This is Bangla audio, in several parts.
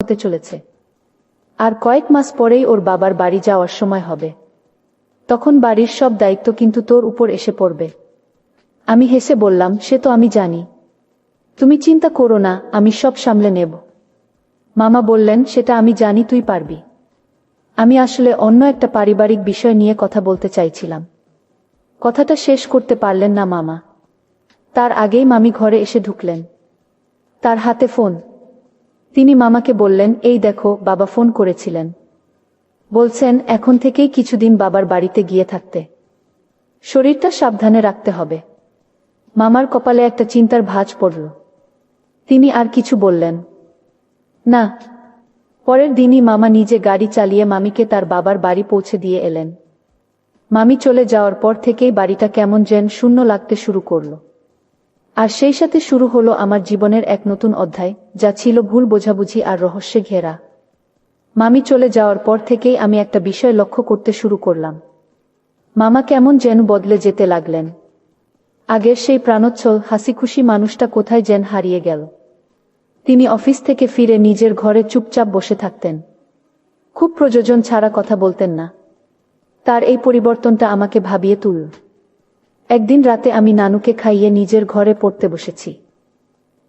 হতে চলেছে। আর কয়েক মাস পরেই ওর বাবার বাড়ি যাওয়ার সময় হবে। তখন বাড়ির সব দায়িত্ব কিন্তু তোর উপর এসে পড়বে। আমি হেসে বললাম, সে তো আমি জানি, তুমি চিন্তা করো না, আমি সব সামলে নেব। মামা বললেন, সেটা আমি জানি, তুই পারবি। আমি আসলে অন্য একটা পারিবারিক বিষয় নিয়ে কথা বলতে চাইছিলাম। কথাটা শেষ করতে পারলেন না মামা। তার আগেই মামি ঘরে এসে ঢুকলেন। তার হাতে ফোন। তিনি মামাকে বললেন, এই দেখো, বাবা ফোন করেছিলেন। বলছেন এখন থেকেই কিছুদিন বাবার বাড়িতে গিয়ে থাকতে। শরীরটা সাবধানে রাখতে হবে। মামার কপালে একটা চিন্তার ভাঁজ পড়ল। তিনি আর কিছু বললেন না। পরের দিনই মামা নিজে গাড়ি চালিয়ে মামিকে তার বাবার বাড়ি পৌঁছে দিয়ে এলেন। মামি চলে যাওয়ার পর থেকেই বাড়িটা কেমন যেন শূন্য লাগতে শুরু করল। আর সেই সাথে শুরু হলো আমার জীবনের এক নতুন অধ্যায়, যা ছিল ভুল বোঝাবুঝি আর রহস্যে ঘেরা। মামি চলে যাওয়ার পর থেকেই আমি একটা বিষয় লক্ষ্য করতে শুরু করলাম। মামা কেমন যেন বদলে যেতে লাগলেন। আগের সেই প্রাণোচ্ছল হাসিখুশি মানুষটা কোথায় যেন হারিয়ে গেল। তিনি অফিস থেকে ফিরে নিজের ঘরে চুপচাপ বসে থাকতেন। খুব প্রয়োজন ছাড়া কথা বলতেন না। তার এই পরিবর্তনটা আমাকে ভাবিয়ে তুলল। একদিন রাতে আমি নানুকে খাইয়ে নিজের ঘরে পড়তে বসেছি।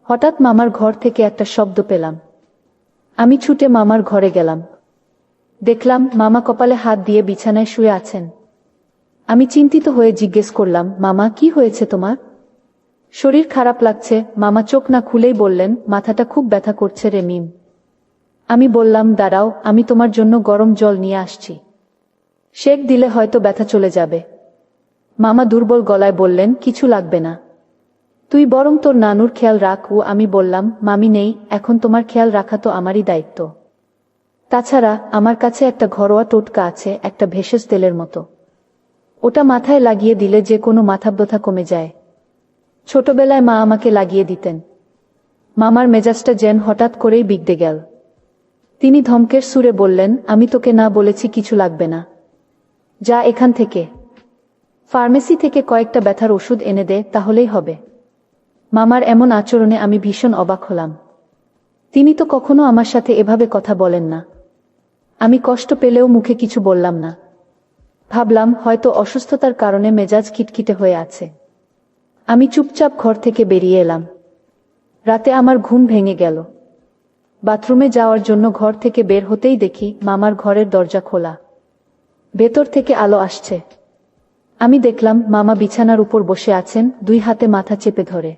হঠাৎ মামার ঘর থেকে একটা শব্দ পেলাম। আমি ছুটে মামার ঘরে গেলাম। দেখলাম মামা কপালে হাত দিয়ে বিছানায় শুয়ে আছেন। আমি চিন্তিত হয়ে জিজ্ঞেস করলাম, মামা, কি হয়েছে তোমার? শরীর খারাপ লাগছে, মামা চোখ না খুলেই বললেন, মাথাটা খুব ব্যথা করছে রে মিম। আমি বললাম, দাঁড়াও, আমি তোমার জন্য গরম জল নিয়ে আসছি। শেক দিলে হয়তো ব্যথা চলে যাবে। মামা দুর্বল গলায় বললেন, কিছু লাগবে না, তুই বরং তোর নানুর খেয়াল রাখ। ও আমি বললাম, মামি নেই, এখন তোমার খেয়াল রাখা তো আমারই দায়িত্ব। তাছাড়া আমার কাছে একটা ঘরোয়া টোটকা আছে, একটা ভেষজ তেলের মতো। ওটা মাথায় লাগিয়ে দিলে যে কোনো মাথা ব্যথা কমে যায়। ছোটবেলায় মা আমাকে লাগিয়ে দিতেন। মামার মেজাজটা যেন হঠাৎ করেই বিগড়ে গেল। তিনি ধমকের সুরে বললেন, আমি তোকে না বলেছি কিছু লাগবে না? যা এখান থেকে। ফার্মেসি থেকে কয়েকটা ব্যথার ওষুধ এনে দে, তাহলেই হবে। মামার এমন আচরণে আমি ভীষণ অবাক হলাম। তিনি তো কখনো আমার সাথে এভাবে কথা বলেন না। আমি কষ্ট পেলেও মুখে কিছু বললাম না। ভাবলাম হয়তো অসুস্থতার কারণে মেজাজ খিটখিটে হয়ে আছে। আমি চুপচাপ ঘর থেকে বেরিয়ে এলাম। রাতে আমার ঘুম ভেঙে গেল। বাথরুমে যাওয়ার জন্য ঘর থেকে বের হতেই দেখি মামার ঘরের দরজা খোলা। ভেতর থেকে আলো আসছে। আমি দেখলাম মামা বিছানার উপর বসে আছেন, দুই হাতে মাথা চেপে ধরে।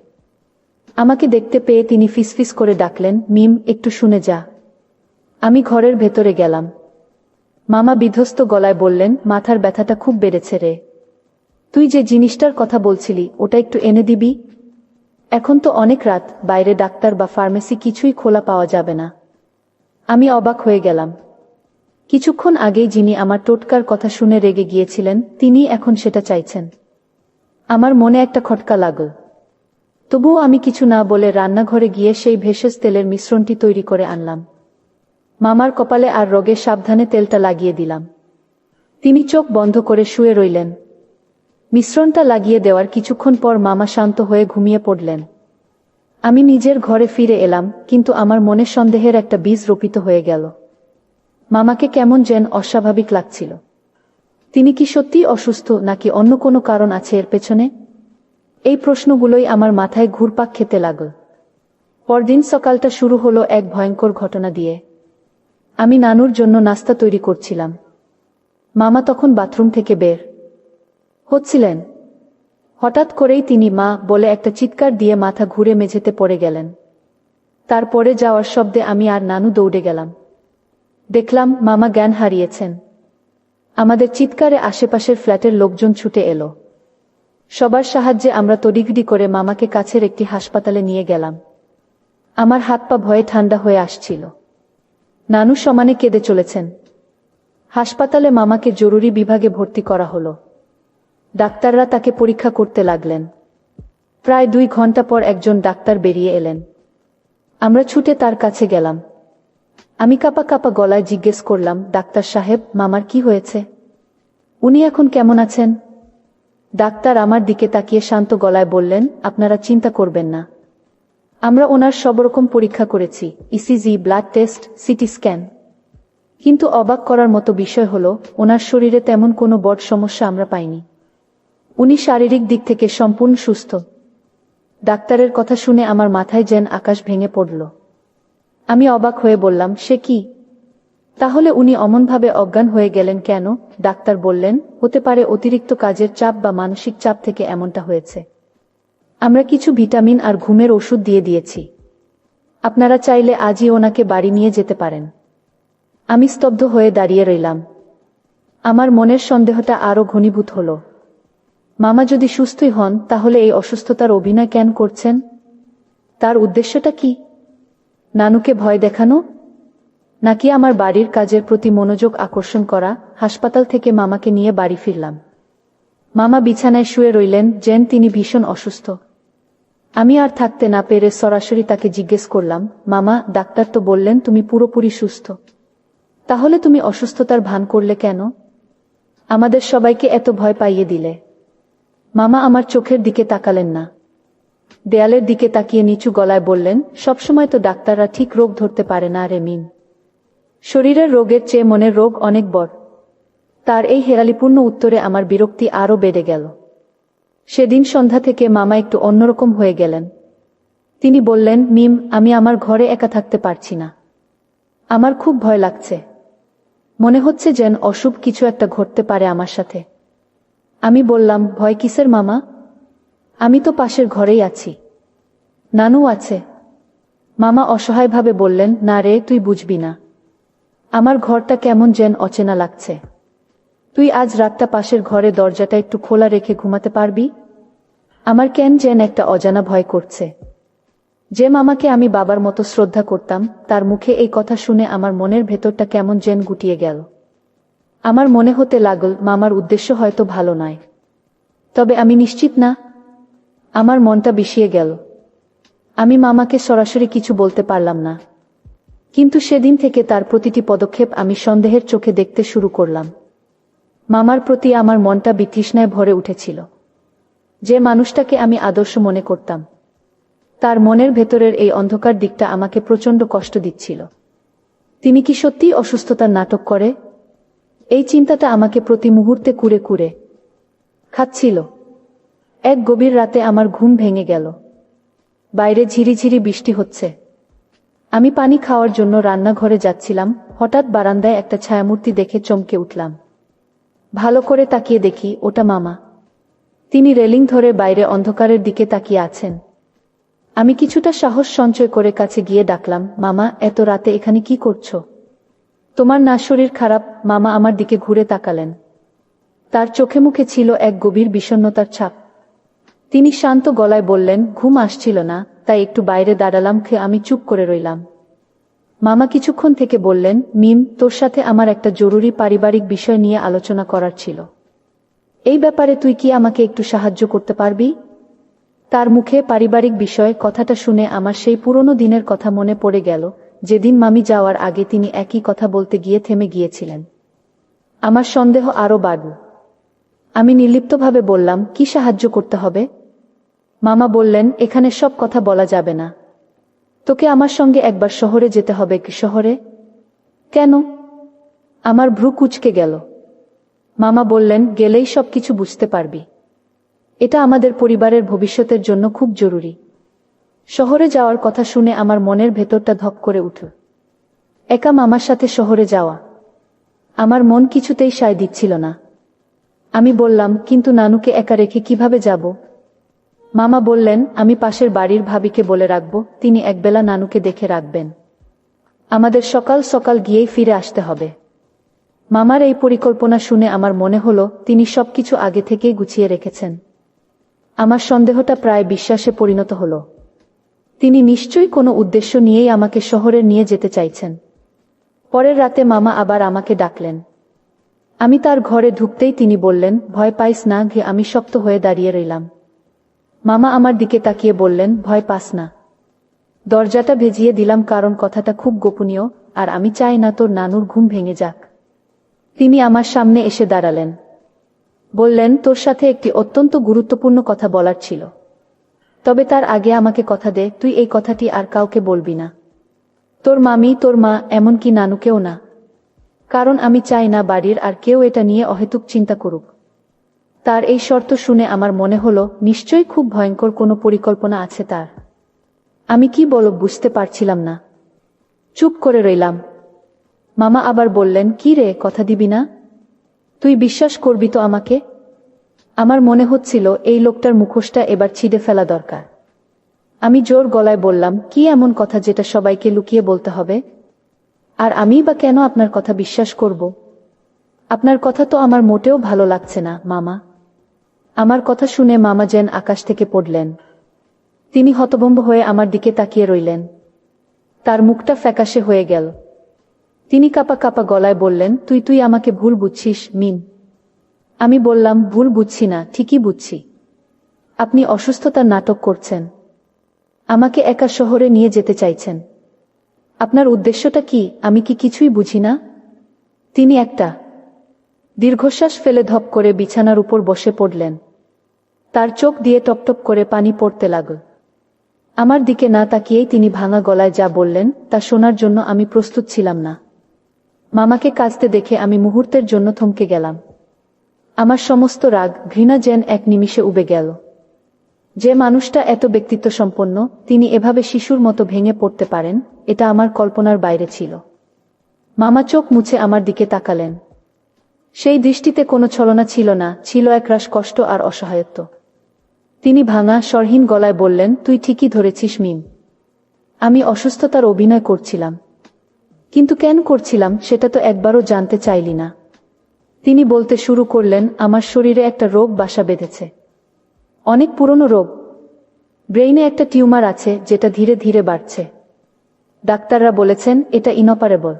আমাকে দেখতে পেয়ে তিনি ফিসফিস করে ডাকলেন, মিম, একটু শুনে যা। আমি ঘরের ভেতরে গেলাম। মামা বিধ্বস্ত গলায় বললেন, মাথার ব্যথাটা খুব বেড়েছে রে। তুই যে জিনিসটার কথা বলছিলি, ওটা একটু এনে দিবি? এখন তো অনেক রাত, বাইরে ডাক্তার বা ফার্মেসি কিছুই খোলা পাওয়া যাবে না। আমি অবাক হয়ে গেলাম। কিছুক্ষণ আগেই যিনি আমার টোটকার কথা শুনে রেগে গিয়েছিলেন, তিনি এখন সেটা চাইছেন। আমার মনে একটা খটকা লাগল। তবুও আমি কিছু না বলে রান্নাঘরে গিয়ে সেই ভেষজ তেলের মিশ্রণটি তৈরি করে আনলাম। মামার কপালে আর রোগে সাবধানে তেলটা লাগিয়ে দিলাম। তিনি চোখ বন্ধ করে শুয়ে রইলেন। মিশ্রণটা লাগিয়ে দেওয়ার কিছুক্ষণ পর মামা শান্ত হয়ে ঘুমিয়ে পড়লেন। আমি নিজের ঘরে ফিরে এলাম, কিন্তু আমার মনে সন্দেহের একটা বীজ রোপিত হয়ে গেল। মামাকে কেমন যেন অস্বাভাবিক লাগছিল। তিনি কি সত্যিই অসুস্থ, নাকি অন্য কোনো কারণ আছে এর পেছনে? এই প্রশ্নগুলোই আমার মাথায় ঘুরপাক খেতে লাগল। পরদিন সকালটা শুরু হলো এক ভয়ঙ্কর ঘটনা দিয়ে। আমি নানুর জন্য নাস্তা তৈরি করছিলাম। মামা তখন বাথরুম থেকে বের হচ্ছিলেন। হঠাৎ করেই তিনি মা বলে একটা চিৎকার দিয়ে মাথা ঘুরে মেঝেতে পড়ে গেলেন। তারপরে যাওয়ার শব্দে আমি আর নানু দৌড়ে গেলাম। দেখলাম মামা জ্ঞান হারিয়েছেন। আমাদের চিৎকারে আশেপাশের ফ্ল্যাটের লোকজন ছুটে এলো। সবার সাহায্যে আমরা তড়িঘড়ি করে মামাকে কাছের একটি হাসপাতালে নিয়ে গেলাম। আমার হাত পা ভয়ে ঠান্ডা হয়ে আসছিল। নানু সমানে কেঁদে চলেছেন। হাসপাতালে মামাকে জরুরি বিভাগে ভর্তি করা হলো। ডাক্তাররা তাকে পরীক্ষা করতে লাগলেন। প্রায় 2 ঘন্টা পর একজন ডাক্তার বেরিয়ে এলেন। আমরা ছুটে তার কাছে গেলাম। আমি কাঁপা কাঁপা গলায় জিজ্ঞেস করলাম, ডাক্তার সাহেব, মামার কি হয়েছে? উনি এখন কেমন আছেন? ডাক্তার আমার দিকে তাকিয়ে শান্ত গলায় বললেন, আপনারা চিন্তা করবেন না। আমরা ওনার সব রকম পরীক্ষা করেছি, ECG, blood test, CT scan. কিন্তু অবাক করার মতো বিষয় হলো, ওনার শরীরে তেমন কোনো বড় সমস্যা আমরা পাইনি। উনি শারীরিক দিক থেকে সম্পূর্ণ সুস্থ। ডাক্তারের কথা শুনে আমার মাথায় যেন আকাশ ভেঙে পড়ল। আমি অবাক হয়ে বললাম, সে কি? তাহলে উনি অমনভাবে অজ্ঞান হয়ে গেলেন কেন? ডাক্তার বললেন, হতে পারে অতিরিক্ত কাজের চাপ বা মানসিক চাপ থেকে এমনটা হয়েছে। আমরা কিছু ভিটামিন আর ঘুমের ওষুধ দিয়ে দিয়েছি। আপনারা চাইলে আজই ওনাকে বাড়ি নিয়ে যেতে পারেন। আমি স্তব্ধ হয়ে দাঁড়িয়ে রইলাম। আমার মনের সন্দেহটা আরো ঘনীভূত হল। মামা যদি সুস্থই হন, তাহলে এই অসুস্থতার অভিনয় কেন করছেন? তার উদ্দেশ্যটা কি? নানুকে ভয় দেখানো, নাকি আমার বাড়ির কাজের প্রতি মনোযোগ আকর্ষণ করা? হাসপাতাল থেকে মামাকে নিয়ে বাড়ি ফিরলাম। মামা বিছানায় শুয়ে রইলেন, যেন তিনি ভীষণ অসুস্থ। আমি আর থাকতে না পেরে সরাসরি তাকে জিজ্ঞেস করলাম, মামা, ডাক্তার তো বললেন তুমি পুরোপুরি সুস্থ, তাহলে তুমি অসুস্থতার ভান করলে কেন? আমাদের সবাইকে এত ভয় পাইয়ে দিলে। মামা আমার চোখের দিকে তাকালেন না, দেয়ালের দিকে তাকিয়ে নিচু গলায় বললেন, সবসময় তো ডাক্তাররা ঠিক রোগ ধরতে পারে না রে মিম। শরীরের রোগের চেয়ে মনের রোগ অনেক বড়। তার এই হেরালিপূর্ণ উত্তরে আমার বিরক্তি আরও বেড়ে গেল। সেদিন সন্ধ্যা থেকে মামা একটু অন্যরকম হয়ে গেলেন। তিনি বললেন, মিম, আমি আমার ঘরে একা থাকতে পারছি না। আমার খুব ভয় লাগছে। মনে হচ্ছে যেন অশুভ কিছু একটা ঘটতে পারে আমার সাথে। আমি বললাম, ভয় কিসের মামা? আমি তো পাশের ঘরেই আছি, নানু আছে। মামা অসহায়ভাবে বললেন, না রে, তুই বুঝবি না। আমার ঘরটা কেমন যেন অচেনা লাগছে। তুই আজ রাতটা পাশের ঘরে দরজাটা একটু খোলা রেখে ঘুমাতে পারবি? আমার কেন যেন একটা অজানা ভয় করছে। যে মামাকে আমি বাবার মতো শ্রদ্ধা করতাম, তার মুখে এই কথা শুনে আমার মনের ভেতরটা কেমন যেন গুটিয়ে গেল। আমার মনে হতে লাগল, মামার উদ্দেশ্য হয়তো ভালো নয়। তবে আমি নিশ্চিত না। আমার মনটা বিষিয়ে গেল। আমি মামাকে সরাসরি কিছু বলতে পারলাম না। কিন্তু সেদিন থেকে তার প্রতিটি পদক্ষেপ আমি সন্দেহের চোখে দেখতে শুরু করলাম। মামার প্রতি আমার মনটা বিতৃষ্ণায় ভরে উঠেছিল। যে মানুষটাকে আমি আদর্শ মনে করতাম, তার মনের ভেতরের এই অন্ধকার দিকটা আমাকে প্রচণ্ড কষ্ট দিচ্ছিল। তিনি কি সত্যিই অসুস্থতার নাটক করে? এই চিন্তাটা আমাকে প্রতি মুহূর্তে কুরে কুরে খাচ্ছিল। এক গভীর রাতে আমার ঘুম ভেঙে গেল। বাইরে ঝিরিঝিরি বৃষ্টি হচ্ছে। আমি পানি খাওয়ার জন্য রান্নাঘরে যাচ্ছিলাম, হঠাৎ বারান্দায় একটা ছায়ামূর্তি দেখে চমকে উঠলাম। ভালো করে তাকিয়ে দেখি, ওটা মামা। তিনি রেলিং ধরে বাইরে অন্ধকারের দিকে তাকিয়ে আছেন। আমি কিছুটা সাহস সঞ্চয় করে কাছে গিয়ে ডাকলাম, মামা, এত রাতে এখানে কি করছো? তোমার না শরীর খারাপ? মামা আমার দিকে ঘুরে তাকালেন। তার চোখে মুখে ছিল এক গভীর বিষণ্ণতার ছাপ। তিনি শান্ত গলায় বললেন, ঘুম আসছিল না, তাই একটু বাইরে দাঁড়ালাম। আমি চুপ করে রইলাম। মামা কিছুক্ষণ থেকে বললেন, মিম, তোর সাথে আমার একটা জরুরি পারিবারিক বিষয় নিয়ে আলোচনা করার ছিল। এই ব্যাপারে তুই কি আমাকে একটু সাহায্য করতে পারবি? তার মুখে পারিবারিক বিষয় কথাটা শুনে আমার সেই পুরনো দিনের কথা মনে পড়ে গেল, যেদিন মামি যাওয়ার আগে তিনি একই কথা বলতে গিয়ে থেমে গিয়েছিলেন। আমার সন্দেহ আরও বাড়ল। আমি নির্লিপ্তভাবে বললাম, কি সাহায্য করতে হবে? মামা বললেন, এখানে সব কথা বলা যাবে না। তোকে আমার সঙ্গে একবার শহরে যেতে হবে। কি শহরে? কেন? আমার ভ্রু কুঁচকে গেল। মামা বললেন, গেলেই সবকিছু বুঝতে পারবি। এটা আমাদের পরিবারের ভবিষ্যতের জন্য খুব জরুরি। শহরে যাওয়ার কথা শুনে আমার মনের ভেতরটা ধক করে উঠল। একা মামার সাথে শহরে যাওয়া আমার মন কিছুতেই সায় দিচ্ছিল না। আমি বললাম, কিন্তু নানুকে একা রেখে কিভাবে যাব? মামা বললেন, আমি পাশের বাড়ির ভাবিকে বলে রাখব, তিনি একবেলা নানুকে দেখে রাখবেন। আমাদের সকাল সকাল গিয়েই ফিরে আসতে হবে। মামার এই পরিকল্পনা শুনে আমার মনে হলো তিনি সবকিছু আগে থেকেই গুছিয়ে রেখেছেন। আমার সন্দেহটা প্রায় বিশ্বাসে পরিণত হলো। তিনি নিশ্চয়ই কোনো উদ্দেশ্য নিয়েই আমাকে শহরে নিয়ে যেতে চাইছেন। পরের রাতে মামা আবার আমাকে ডাকলেন। আমি তার ঘরে ঢুকতেই তিনি বললেন, ভয় পাইস না। আমি শক্ত হয়ে দাঁড়িয়ে রইলাম। মামা আমার দিকে তাকিয়ে বললেন, ভয় পাস না। দরজাটা ভেজিয়ে দিলাম, কারণ কথাটা খুব গোপনীয়, আর আমি চাই না তোর নানুর ঘুম ভেঙে যাক। তিনি আমার সামনে এসে দাঁড়ালেন। বললেন, তোর সাথে একটি অত্যন্ত গুরুত্বপূর্ণ কথা বলার ছিল। তবে তার আগে আমাকে কথা দে, তুই এই কথাটি আর কাউকে বলবি না, তোর মামি, তোর মা, এমনকি নানুকেও না। কারণ আমি চাই না বাড়ির আর কেউ এটা নিয়ে অহেতুক চিন্তা করুক। তার এই শর্ত শুনে আমার মনে হলো নিশ্চয়ই খুব ভয়ঙ্কর কোনো পরিকল্পনা আছে তার। আমি কি বলব বুঝতে পারছিলাম না। চুপ করে রইলাম। মামা আবার বললেন, কি রে, কথা দিবি না? তুই বিশ্বাস করবি তো আমাকে? আমার মনে হচ্ছিল এই লোকটার মুখোশটা এবার ছিঁড়ে ফেলা দরকার। আমি জোর গলায় বললাম, কি এমন কথা যেটা সবাইকে লুকিয়ে বলতে হবে? আর আমি বা কেন আপনার কথা বিশ্বাস করব? আপনার কথা তো আমার মোটেও ভালো লাগছে না মামা। আমার কথা শুনে মামা যেন আকাশ থেকে পড়লেন। তিনি হতভম্ব হয়ে আমার দিকে তাকিয়ে রইলেন। তার মুখটা ফ্যাকাশে হয়ে গেল। তিনি কাঁপা কাঁপা গলায় বললেন, তুই আমাকে ভুল বুঝছিস মিম। আমি বললাম, ভুল বুঝছি না, ঠিকই বুঝছি। আপনি অসুস্থতার নাটক করছেন, আমাকে একা শহরে নিয়ে যেতে চাইছেন। আপনার উদ্দেশ্যটা কি, আমি কি কিছুই বুঝি না? তিনি একটা দীর্ঘশ্বাস ফেলে ধপ করে বিছানার উপর বসে পড়লেন। তার চোখ দিয়ে টপটপ করে পানি পড়তে লাগল। আমার দিকে না তাকিয়েই তিনি ভাঙা গলায় যা বললেন তা শোনার জন্য আমি প্রস্তুত ছিলাম না। মামাকে কাঁদতে দেখে আমি মুহূর্তের জন্য থমকে গেলাম। আমার সমস্ত রাগ, ঘৃণা যেন এক নিমিষে উবে গেল। যে মানুষটা এত ব্যক্তিত্ব সম্পন্ন, তিনি এভাবে শিশুর মতো ভেঙে পড়তে পারেন, এটা আমার কল্পনার বাইরে ছিল। মামা চোখ মুছে আমার দিকে তাকালেন। সেই দৃষ্টিতে কোনো ছলনা ছিল না, ছিল একরাশ কষ্ট আর অসহায়ত্ব। তিনি ভাঙা স্বরহীন গলায় বললেন, তুই ঠিকই ধরেছিস মিম। আমি অসুস্থতার অভিনয় করছিলাম। কিন্তু কেন করছিলাম সেটা তো একবারও জানতে চাইলি না। তিনি বলতে শুরু করলেন, আমার শরীরে একটা রোগ বাসা বেঁধেছে। অনেক পুরনো রোগ। ব্রেইনে একটা টিউমার আছে যেটা ধীরে ধীরে বাড়ছে। ডাক্তাররা বলেছেন এটা ইনঅপারেবল।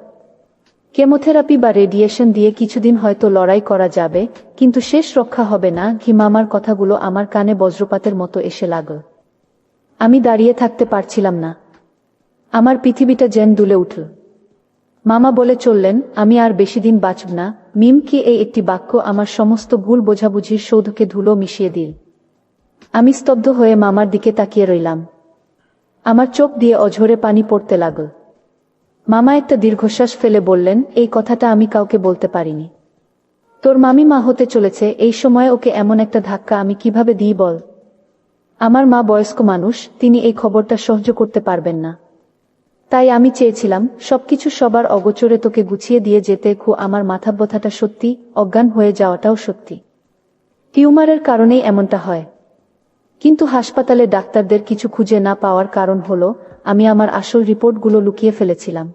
কেমোথেরাপি বা রেডিয়েশন দিয়ে কিছুদিন হয়তো লড়াই করা যাবে, কিন্তু শেষ রক্ষা হবে না। মামার কথাগুলো আমার কানে বজ্রপাতের মতো এসে লাগল। আমি দাঁড়িয়ে থাকতে পারছিলাম না। আমার পৃথিবীটা যেন দুলে উঠল। মামা বলে চললেন, আমি আর বেশি দিন বাঁচব না মিম। কি এই একটি বাক্য আমার সমস্ত ভুল বোঝাবুঝির সৌধকে ধুলো মিশিয়ে দিল। আমি স্তব্ধ হয়ে মামার দিকে তাকিয়ে রইলাম। আমার চোখ দিয়ে অঝরে পানি পড়তে লাগল। মামা একটা দীর্ঘশ্বাস ফেলে বললেন, এই কথাটা আমি কাউকে বলতে পারিনি। তোর মামি মা হতে চলেছে, এই সময়ে ওকে এমন একটা ধাক্কা আমি কিভাবে দিই বল? আমার মা বয়স্ক মানুষ, তিনি এই খবরটা সহ্য করতে পারবেন না। তাই আমি চেয়েছিলাম সবকিছু সবার অগোচরে তোকে গুছিয়ে দিয়ে যেতে। আমার মাথা ব্যথাটা সত্যি, অজ্ঞান হয়ে যাওয়াটাও সত্যি। টিউমারের কারণেই এমনটা হয়। কিন্তু হাসপাতালে ডাক্তারদের কিছু খুঁজে না পাওয়ার কারণ হলো আমি আমার আসল রিপোর্টগুলো লুকিয়ে ফেলেছিলাম।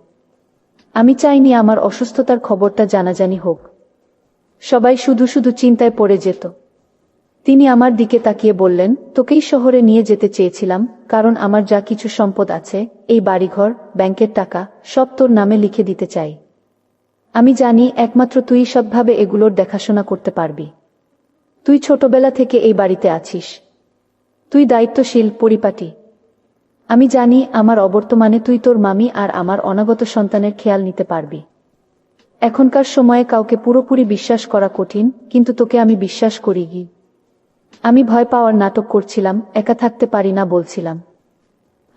আমি চাইনি আমার অসুস্থতার খবরটা জানাজানি হোক। সবাই শুধু শুধু চিন্তায় পড়ে যেত। তিনি আমার দিকে তাকিয়ে বললেন, তোকেই শহরে নিয়ে যেতে চেয়েছিলাম, কারণ আমার যা কিছু সম্পদ আছে, এই বাড়িঘর, ব্যাংকের টাকা, সব তোর নামে লিখে দিতে চাই। আমি জানি একমাত্র তুই সৎভাবে এগুলোর দেখাশোনা করতে পারবি। তুই ছোটবেলা থেকে এই বাড়িতে আছিস। তুই দায়িত্বশীল, পরিপাটি। আমি জানি আমার অবর্তমানে তুই তোর মামি আর আমার অনাগত সন্তানের খেয়াল নিতে পারবি। এখনকার সময়ে কাউকে পুরোপুরি বিশ্বাস করা কঠিন, কিন্তু তোকে আমি বিশ্বাস করি। আমি ভয় পাওয়ার নাটক করছিলাম, একা থাকতে পারি না বলছিলাম।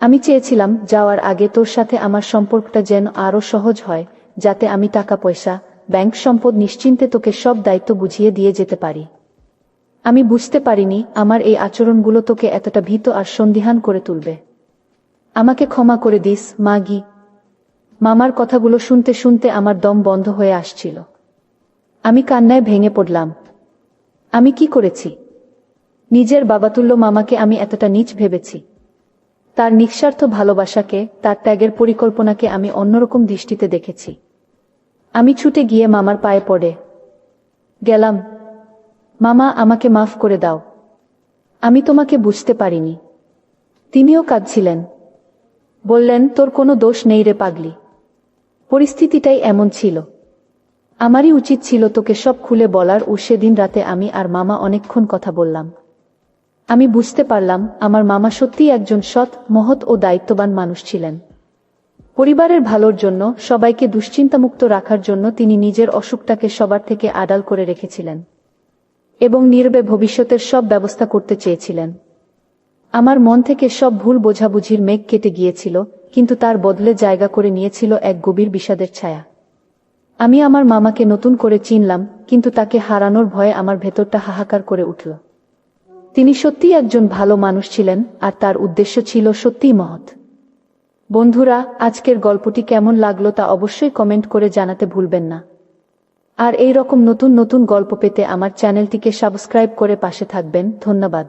আমি চেয়েছিলাম যাওয়ার আগে তোর সাথে আমার সম্পর্কটা যেন আরো সহজ হয়, যাতে আমি টাকা পয়সা, ব্যাংক সম্পদ নিশ্চিন্তে তোকে সব দায়িত্ব বুঝিয়ে দিয়ে যেতে পারি। আমি বুঝতে পারিনি আমার এই আচরণগুলো তোকে এতটা ভীত আর সন্দিহান করে তুলবে। আমাকে ক্ষমা করে দিস মাগি। মামার কথাগুলো শুনতে শুনতে আমার দম বন্ধ হয়ে আসছিল। আমি কান্নায় ভেঙে পড়লাম। আমি কি করেছি? নিজের বাবাতুল্য মামাকে আমি এতটা নীচ ভেবেছি? তার নিঃস্বার্থ ভালোবাসাকে, তার ত্যাগের পরিকল্পনাকে আমি অন্যরকম দৃষ্টিতে দেখেছি। আমি ছুটে গিয়ে মামার পায়ে পড়ে গেলাম। মামা, আমাকে মাফ করে দাও। আমি তোমাকে বুঝতে পারিনি। তিনিও কাঁদছিলেন। বললেন, তোর কোনো দোষ নেই রে পাগলি। পরিস্থিতিটাই এমন ছিল। আমারই উচিত ছিল তোকে সব খুলে বলার। সেদিন রাতে আমি আর মামা অনেকক্ষণ কথা বললাম। আমি বুঝতে পারলাম আমার মামা সত্যিই একজন সৎ, মহৎ ও দায়িত্ববান মানুষ ছিলেন। পরিবারের ভালোর জন্য, সবাইকে দুশ্চিন্তামুক্ত রাখার জন্য তিনি নিজের অসুখটাকে সবার থেকে আড়াল করে রেখেছিলেন এবং নীরবে ভবিষ্যতের সব ব্যবস্থা করতে চেয়েছিলেন। আমার মন থেকে সব ভুল বোঝাবুঝির মেঘ কেটে গিয়েছিল, কিন্তু তার বদলে জায়গা করে নিয়েছিল এক গভীর বিষাদের ছায়া। আমি আমার মামাকে নতুন করে চিনলাম, কিন্তু তাকে হারানোর ভয়ে আমার ভেতরটা হাহাকার করে উঠল। তিনি সত্যিই একজন ভালো মানুষ ছিলেন, আর তার উদ্দেশ্য ছিল সত্যিই মহৎ। বন্ধুরা, আজকের গল্পটি কেমন লাগলো তা অবশ্যই কমেন্ট করে জানাতে ভুলবেন না। আর এই রকম নতুন নতুন গল্প পেতে আমার চ্যানেলটিকে সাবস্ক্রাইব করে পাশে থাকবেন। ধন্যবাদ।